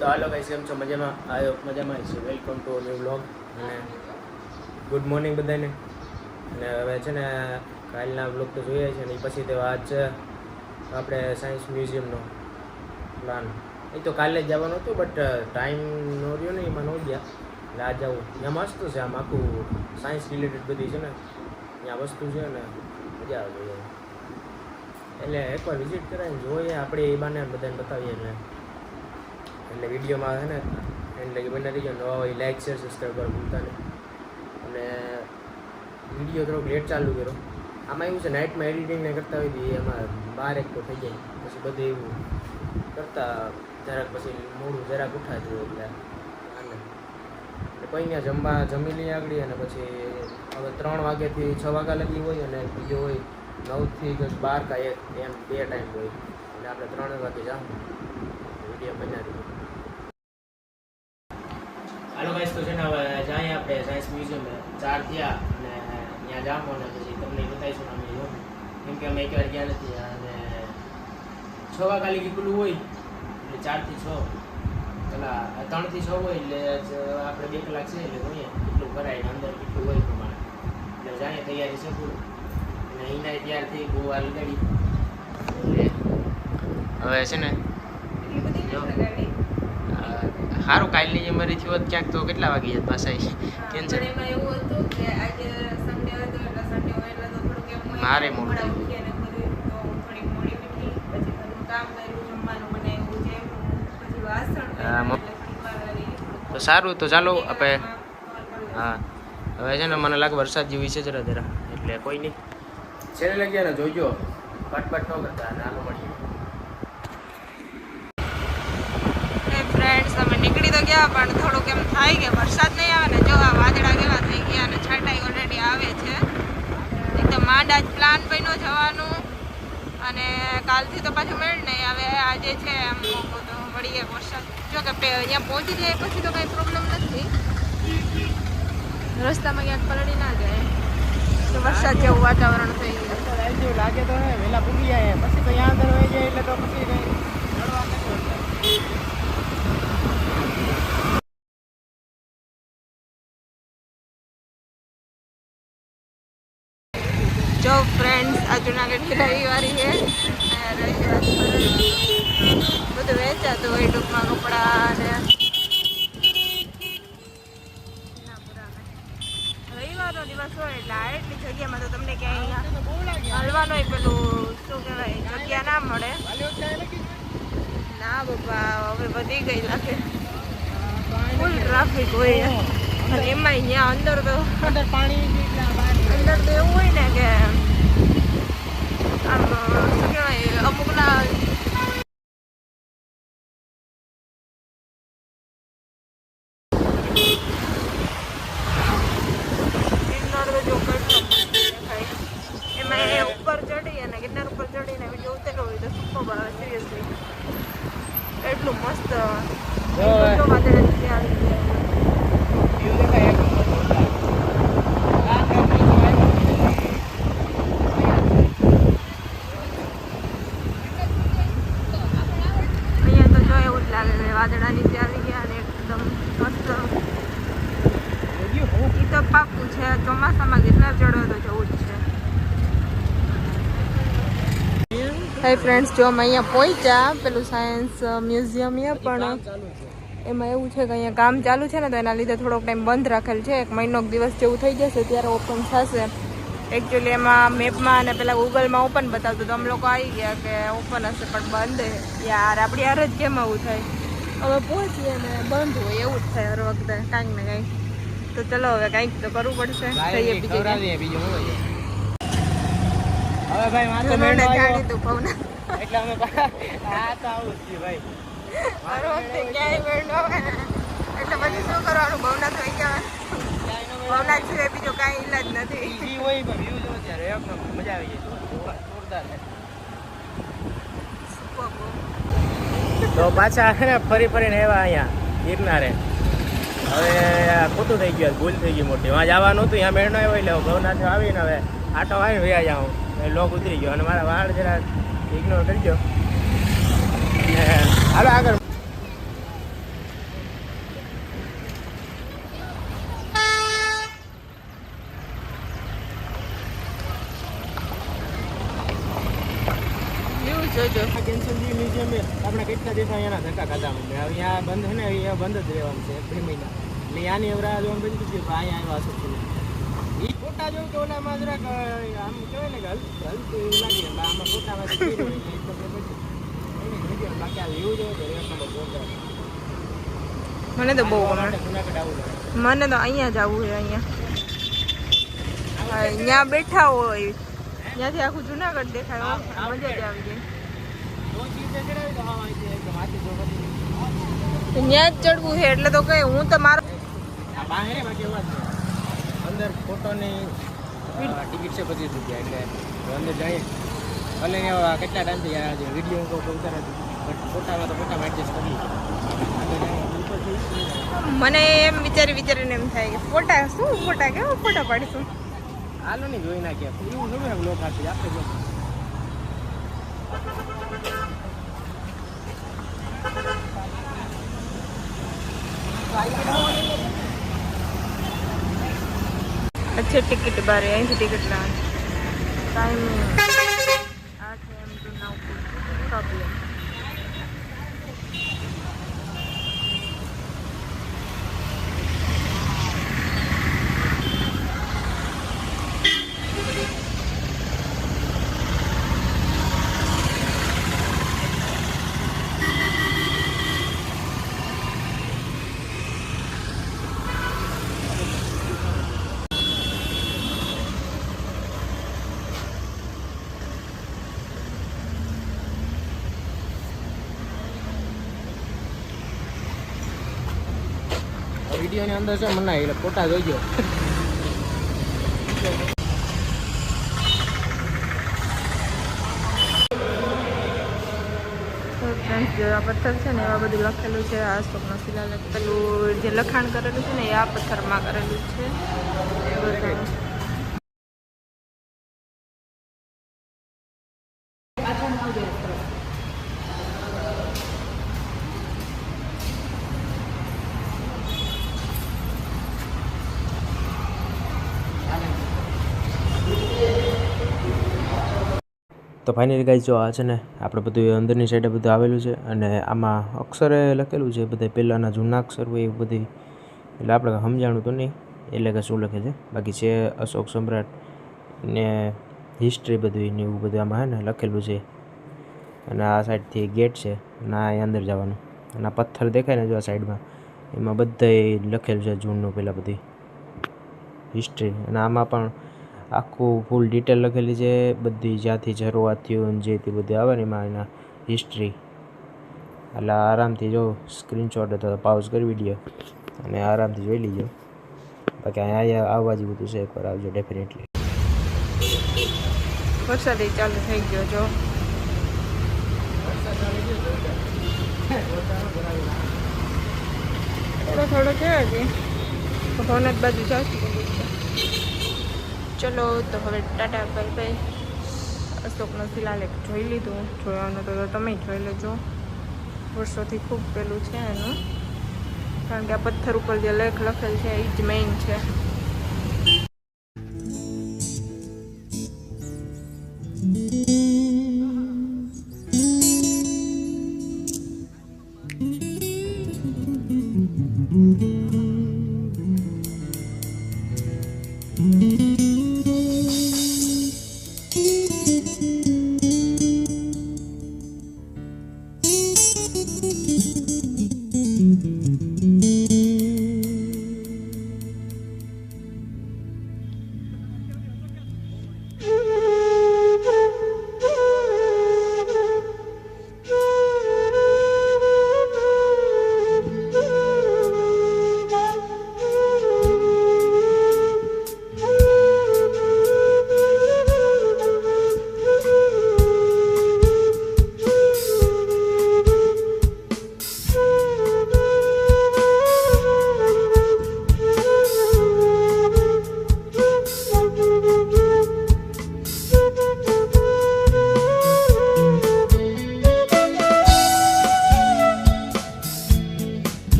તો હાલો ગાઈસ, કેમ છો? મજામાં? આવ્યો મજામાં છે. વેલકમ ટુ ન્યૂ બ્લોગ અને ગુડ મોર્નિંગ બધાને. અને હવે છે ને કાલના બ્લોગ તો જોઈએ છે ને એ પછી તો આજ આપણે સાયન્સ મ્યુઝિયમનો પ્લાન એ તો કાલે જ જવાનું હતું, બટ ટાઈમ નો રહ્યો ને એમાં ન ગયા. એટલે આજ જવું ત્યાં મસ્ત છે, આમ આખું સાયન્સ રિલેટેડ બધી છે ને ત્યાં વસ્તુ છે ને મજા આવે છે. એટલે એકવાર વિઝિટ કરાવીને જોઈએ આપણે, એ બાને બધાને બતાવીએ. એટલે વિડીયોમાં છે ને એટલે કે બને રહીજો. નવા હોય લાઈક શેર સબસ્ક્રાઈબ કરવા ભૂલતા નહીં. અને વિડીયો થોડોક લેટ ચાલુ કર્યો. આમાં એવું છે, નાઇટમાં એડિટિંગ ને કરતા હોય તો એમાં 12 એક તો થઈ જાય. પછી બધું એવું કરતાં જરાક પછી મોડું જરાક ઉઠાતું હોય. એટલે કોઈ ત્યાં જમી લઈએ આગળ. અને પછી હવે 3 વાગ્યાથી 6 વાગ્યા લગી હોય અને બીજો હોય 9 થી 12 કા 1 એમ 2 ટાઈમ હોય. એટલે આપણે 3 વાગે જાઉં વિડીયો બનાવી. હાલો ગાઈસ, તો છે ને હવે જાય આપણે સાયન્સ મ્યુઝિયમ 4 થયા અને ત્યાં જામો ને પછી તમને બતાવીશું અમે જોઉં, કેમ કે અમે એકવાર ગયા નથી. અને 6 વાગ્યા લગી ખુલ્લું હોય એટલે 4 થી 6 પેલા 3 થી 6 હોય એટલે આપણે 2 કલાક છે એટલે જોઈએ કેટલું કરાય અંદર કેટલું હોય પ્રમાણે. એટલે જાય તૈયારી છે પૂરું. અને અહીંના ત્યારથી ગોવા લગાડી એટલે હવે છે ને સારું કાલની જે મરી થયું હોત ક્યાંક તો કેટલા વાગી જાય પાછા ટેન્શન. એમાં એવું હતું કે આજે સન્ડે હતો એટલે સન્ડે હોય એટલે તો થોડુંક એમ મારે મોડું થઈ ઉઠી અને બધું તો થોડીક મોડી ઉઠી. પછી ઘરનું કામ કર્યું, જમવાનું બનાવ્યું છે, પછી વાસણ કર્યા એટલે થોડીક વાર રહી. તો સારું, તો ચાલો આપણે હા હવે છે ને મને લાગે વરસાદ જેવી છે જરા એટલે કોઈ નહીં. છેલ્લે લગ્યા ને જોઈજો, પટપટ ન કરતા નાનો મળીએ. ફ્રેન્ડ્સ અમે નીકળી તો ગયા પણ થોડુંક એમ થાય કે વરસાદ નહીં આવે ને. જો આ વાદળા કેવા થઈ ગયા અને છાંટાઈ ઓલરેડી આવે છે. એકદમ માંડ આજ પ્લાન બન્યો જવાનું અને કાલથી તો પાછું મેળ નહીં આવે. આજે છે એમ વળી એક વરસાદ. જો કે અહીંયા પહોંચી જાય પછી તો કાંઈ પ્રોબ્લેમ નથી, રસ્તામાં ક્યાંક પલળી ના જાય તો વરસાદ જેવું વાતાવરણ થઈ ગયું લાગે તો વહેલા પૂગી જાય પછી તો ત્યાં અંદર હોય જાય એટલે તો પછી કંઈ મળવા નથી. જો ફ્રેન્ડ્સ, આ જુનાગઢની રવિવારી છે. બધું વેચાતું હોય ટૂંકમાં કપડાં અને રવિવારનો દિવસ હોય એટલે એટલી જગ્યામાં તો તમને ક્યાંય હલવાનું હોય પેલું શું કહેવાય જગ્યા ના મળે. ના બાપા, હવે વધી ગઈ લાગે, ફૂલ ટ્રાફિક હોય. અને એમાંય ત્યાં અંદર તો અંદર તો એવું હોય ને કે આમ શું કહેવાય અમુકના એમાં એ ઉપર ચડી અને ગિરનાર ઉપર ચડીને વિડીયો ઉતર્યો હોય તો સુપર આવે. સિરિયસલી એટલું મસ્ત વાદળ ત્યાં વાદળા નીચે આવી ગયા અને એકદમ મસ્ત. એ તો પાક્કું છે, ચોમાસામાં ગિરનાર ચડો તો જવું જ છે. હાય ફ્રેન્ડ્સ, જો અમે અહીંયા પહોંચ્યા પેલું સાયન્સ મ્યુઝિયમ પણ એમાં એવું છે કે અહીંયા કામ ચાલુ છે ને તો એના લીધે થોડોક ટાઈમ બંધ રાખેલ છે. 1 મહિનો દિવસ જેવું થઈ જશે ત્યારે ઓપન થશે. એકચ્યુઅલી એમાં મેપમાં અને પેલા ગૂગલમાં ઓપન બતાવતું તો અમે લોકો આવી ગયા કે ઓપન હશે પણ બંધ. યાર આપણી યાર જ કેમ આવું થાય, હવે પહોંચીએ ને બંધ હોય એવું જ થાય હર વખતે કાંઈક ને કાંઈક. તો ચલો હવે કાંઈક તો કરવું પડશે. જઈએ બીજું હવે ભાઈ મારે મેળો જાણી તું ભાવના એટલે અમે આ તો આવું જ ભાઈ હર વખતે ક્યાંય મેળ ન આવે ને એટલે પછી શું કરવાનું, ભાવના થઈ જવાનું. ભાવના સિવાય બીજો કાંઈ ઈલાજ નથી. ઈ હોય પણ વ્યૂ જો ત્યારે એક મજા આવી જાય, જોરદાર છે. તો પાછા છે ને ફરીને આવ્યા અહીંયા ગિરનારે. હવે ખોટું થઈ ગયું, ભૂલ થઈ ગઈ મોટી. વાં જવાનું હતું, ત્યાં મેળ ન આવ્યો એટલે ભવનાથ આવીને હવે આટો આવીને વયા જાઉં. લોક ઉતરી ગયો અને મારા વાળ જરા ઇગ્નોર કરી ગયો. હાલો આગળ અહીંયાના ધક્કા ખાધા મને હવે અહીંયા બંધ છે ને અહીંયા બંધ જ રહેવાનું છે 2 મહિના એટલે આની હવે રાહ જોવાનું બધું થયું કે અહીંયા આવ્યા અશોક એ ફોટા જોઉં કે ઓલામાં જરાક આમ કહેવાય ને કે હલતું એવું લાગે એટલે આમાં ફોટામાં બાકી આ વ્યૂ જોયો તો એક નંબર જોરદાર. મને તો બહુ ગમે. જુનાગઢ આવું છે. મને તો અહીંયા જ આવવું છે. અહીંયા બેઠા હોય ત્યાંથી આખું જુનાગઢ દેખાય. મજા જ આવી જાય. ત્યાં જ ચડવું છે એટલે તો કઈ હું તો મારો અંદર ફોટોની ટિકિટ છે 25 રૂપિયા એટલે અંદર જઈએ ભલે કેટલા ટાઈમથી વિડીયો ઉતારે બટ ફોટામાં તો ફોટામાં એડજસ્ટ કરી મને એમ વિચારીને એમ થાય કે ફોટા શું ફોટા કેવા ફોટા પાડીશું. હાલો નહીં જોઈ નાખ્યા એવું શું બ્લોગ આપી આપણે अच्छे टिकट बारे અહીંથી ટિકિટ લાવવાની. Time 8 AM to 9 PM. વિડીયોની અંદર છે મને એટલે ફોટા જોઈજો. ફ્રેન્ડ્સ જો આ પથ્થર છે ને એવા બધું લખેલું છે. આ અશોકનો શિલાલેખ પેલું જે લખાણ કરેલું છે ને એ આ પથ્થરમાં કરેલું છે. તો ફાઇનલી ગાઈસ જો આ છે ને આપણે બધું અંદરની સાઈડે બધું આવેલું છે અને આમાં અક્ષરે લખેલું છે બધા પહેલાંના જૂના અક્ષર હોય એવું બધી એટલે આપણે સમજાણું તો નહીં એટલે કે શું લખે છે બાકી છે અશોક સમ્રાટ ને હિસ્ટ્રી બધું ને એવું બધું આમાં છે ને લખેલું છે. અને આ સાઈડથી ગેટ છે અને આ અંદર જવાનું અને આ પથ્થર દેખાય ને જો આ સાઈડમાં એમાં બધાય લખેલું છે જૂનનું પહેલાં બધી હિસ્ટ્રી અને આમાં પણ આખું ફૂલ ડિટેલ લખેલી છે બધી જ્યાંથી શરૂઆત થયું જે તે બધી આવે ને એમાં એના હિસ્ટ્રી એટલે આરામથી જો સ્ક્રીનશોટ હતો પાઉઝ કરી વિડીયો અને આરામથી જોઈ લીજો. બાકી અહીંયા આવવા જેવું બધું છે એકવાર આવજો ડેફિનેટલી. વરસાદ ચાલુ થઈ ગયો જો. થોડો છે હજી ભવનાથ બાજુ જાઉં. ચલો તો હવે ટાટા બાય બાય. અશોકનો શિલાલેખ જોઈ લીધું. જોવાનું તો તમે જોઈ લેજો. વર્ષોથી ખૂબ પેલું છે એનું કારણ કે આ પથ્થર ઉપર જે લેખ લખેલ છે એ જ મેઇન છે.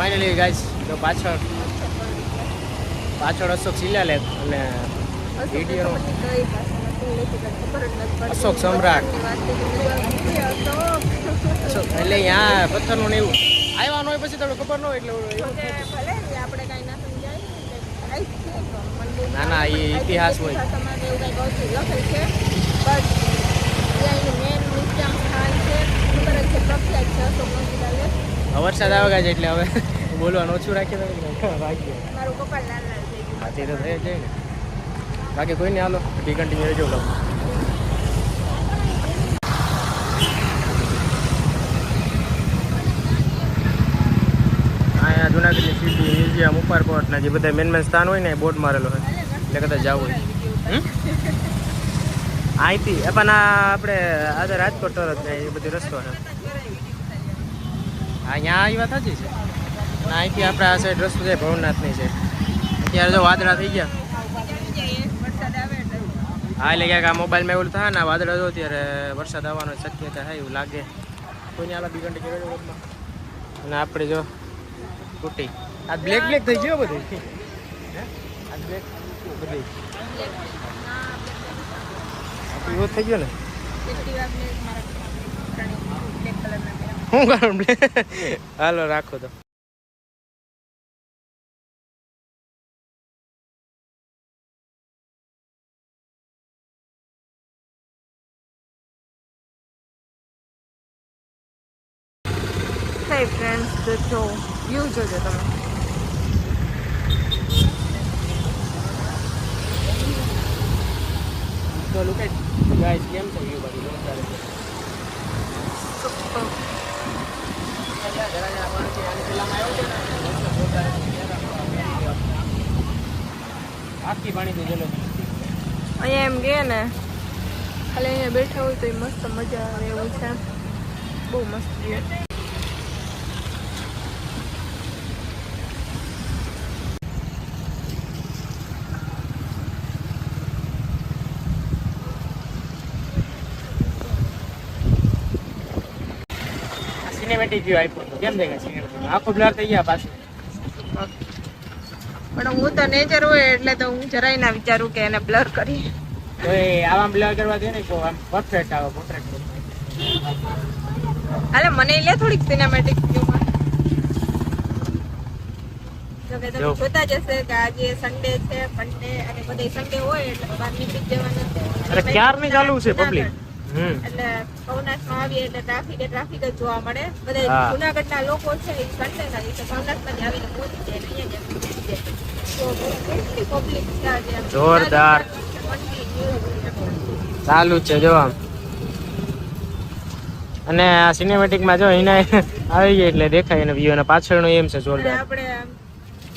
ફાઇનલી ગાઈસ તો પાછળ અશોક શિલાલેખ અને વિડીયો અશોક સમ્રાટ અશોક એટલે અહીંયા પથ્થરનું ને એવું આવ્યા ન હોય પછી તમને ખબર ન હોય એટલે ના ના એ ઇતિહાસ હોય. વરસાદ આવે છે એટલે હવે બોલવાનું ઓછું રાખીએ તો તે તો થઈ જાય ને. બાકી કોઈ નહીં, હાલો બી કન્ટિન્યુ રહેજો લો. અહીંયા જુનાગઢની સિટી મ્યુઝિયમ ઉપરકોટના જે બધા મેન સ્થાન હોય ને બોર્ડ મારેલો હોય એટલે કદાચ જવું હોય અહીંથી પણ આપણે આજે રાજકોટ તરત જાય એ બધી રસ્તો છે. અહીંયા એ વાત સાચી છે. અહીંથી આપણે આ સાઈડ રસ્તો જાય ભવનાથની સાઈડ. અત્યારે જો વાદળા થઈ ગયા. હા એટલે ક્યાંક આ મોબાઈલમાં એવું થાય ને વાદળા જો ત્યારે વરસાદ આવવાનો શક્યતા થાય એવું લાગે. કોઈને આલા બી ઘંટી કર્યો અને આપણે જો તૂટી આ બ્લેક થઈ ગયો બધું. આ બ્લેક બધી એવો થઈ ગયો ને શું કરું બ્લેક. હાલો રાખો તો. હાય ફ્રેન્ડ્સ, તો જો વ્યૂ જોજો તમે. તો લુક એટ ગાઈસ, કેમ છે વ્યૂ બાકી જોરદાર છે. આખી પાણી તો ચલો અહીંયા એમ કે ને ખાલી અહીંયા બેઠા હોય તો એ મસ્ત મજા આવે એવું છે. બહુ મસ્ત વ્યૂ. સિનેમેટિક વ્યૂ આપ્યો તો કેમ દેખાય સિનેમેટિક આખો બ્લર થઈ ગયા પાછું. પણ હું તો નેચર હોય એટલે તો હું જરાય ના વિચારું કે એને બ્લર કરી. તો એ આવા બ્લર કરવા દે ને આમ પરફેક્ટ આવે પોર્ટ્રેટ. અરે મને લે થોડીક સિનેમેટિક વ્યૂમાં. જો કે તમે જો. જોતા જ હશે કે આજે સન્ડે છે, સન્ડે અને બધે સન્ડે હોય એટલે બહાર નીકળી જ જવાનું છે. અરે ક્યારની ચાલુ છે પબ્લિક. એટલે ભવનાથમાં આવીએ એટલે ટ્રાફિક જ જોવા મળે. બધા હા. જુનાગઢના લોકો છે એ સન્ડેના દિવસે ભવનાથમાં જ આવીને પહોંચી જાય ને અહીંયા જ પહોંચી જાય. તો કેટલી પબ્લિક છે આજે એમ. જોરદાર. ચાલુ જ છે જો આમ. અને આ સિનેમેટિકમાં જો એને આવી ગઈ એટલે દેખાય એને વ્યૂ અને પાછળનું એમ છે અને જોરદાર. આપણે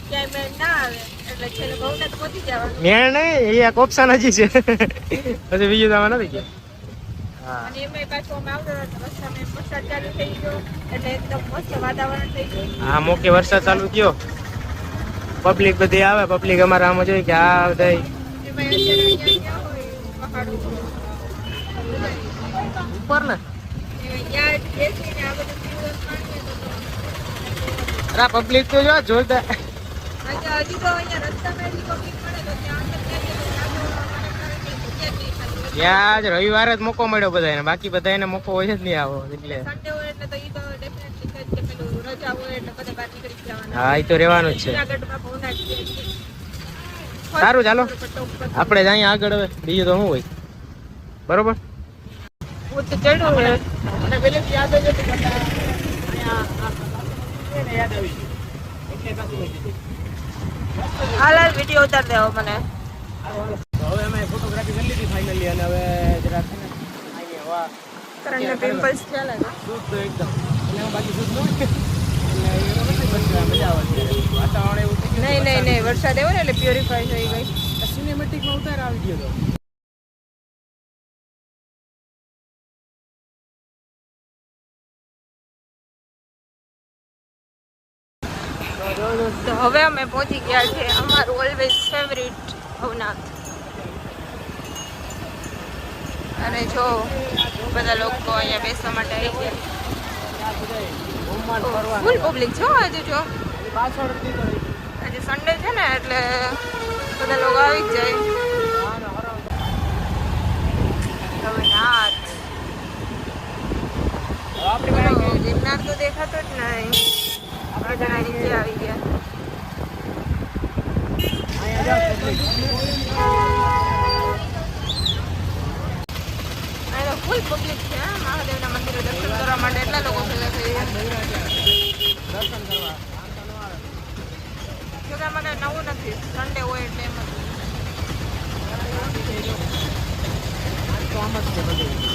ક્યાંય મેળ ના આવે એટલે છેલ્લે ભવનાથ પહોંચી જવાનું. મેળ નહીં એ એક ઓપ્શન હજી છે પછી બીજું તો આમાં નથી ગયા. હા અને એમાંય પાછું અમે આવતા હતા રસ્તામાં વરસાદ ચાલુ થઈ ગયો એટલે એકદમ મસ્ત વાતાવરણ થઈ ગયું. હા મોકે વરસાદ ચાલુ થયો પબ્લિક બધી આવે પબ્લિક અમારા આમાં જોઈ કે આ બધા એમાંય અત્યારે અહીંયા ક્યાં હોય પહાડો ઉપર ને ત્યાં બેસીને આ બધું જીવન માણીએ તો અરે પબ્લિક તો જો જોરદાર. હજી તો અહીંયા રસ્તામાં એટલી પબ્લિક મળે તો ત્યાં અંદર ત્યાં જ રવિવારે જ મોકો મળ્યો બધાને બાકી બધાને મોકો હોય જ નહીં આવો એટલે સન્ડે હોય એટલે તો ઈ તો ડેફિનેટલી કે પેલું રજા હોય એટલે બધા બહાર નીકળી જ જવાના. હા એ તો રહેવાનું જ છે. જુનાગઢમાં ભવનાથ છે. સારું ચાલો આપણે જ અહીંયા આગળ હવે બીજું તો શું હોય બરોબર. હું તો ચડ્યું હોય મને પેલેથી યાદ જ હતું કે અહીંયા યાદ આવી એટલે હાલ વિડીયો ઉતાર દેવો મને. હવે અમે ફોટોગ્રાફી કરી લીધી ફાઇનલી અને હવે જરાક છે ને અહીંયા હવા કરંટને પિમ્પલ્સ થયા લાગે. શુદ્ધ એકદમ એટલે બાકી શુદ્ધ ન હોય એટલે એનો નથી બસ મજા આવે છે વાતાવરણ એવું થઈ ગયું. નહીં વરસાદ આવ્યો ને એટલે પ્યોરિફાય થઈ ગઈ. સિનેમેટિકમાં ઉતાર આવી ગયો તો તો હવે અમે પહોંચી ગયા છે અમારું ઓલવેઝ ફેવરિટ ભવનાથ. અને જો બધા લોકો અહીંયા બેસવા માટે આવી ગયા. ફૂલ પબ્લિક છે હો આજે. જો આજે સન્ડે છે ને એટલે બધા લોકો આવી જ જાય. ભવનાથ ગિરનાર તો દેખાતો જ નહીં. આપણે ઘણા નીચે આવી ગયા. અહીં તો ફૂલ પબ્લિક છે. મહાદેવના મંદિરે દર્શન કરવા માટે એટલા લોકો ભેગા થઈ ગયા. જોકે આમાં કઈ નવું નથી. સન્ડે હોય એટલે એમ જ. આમ જ છે બધું.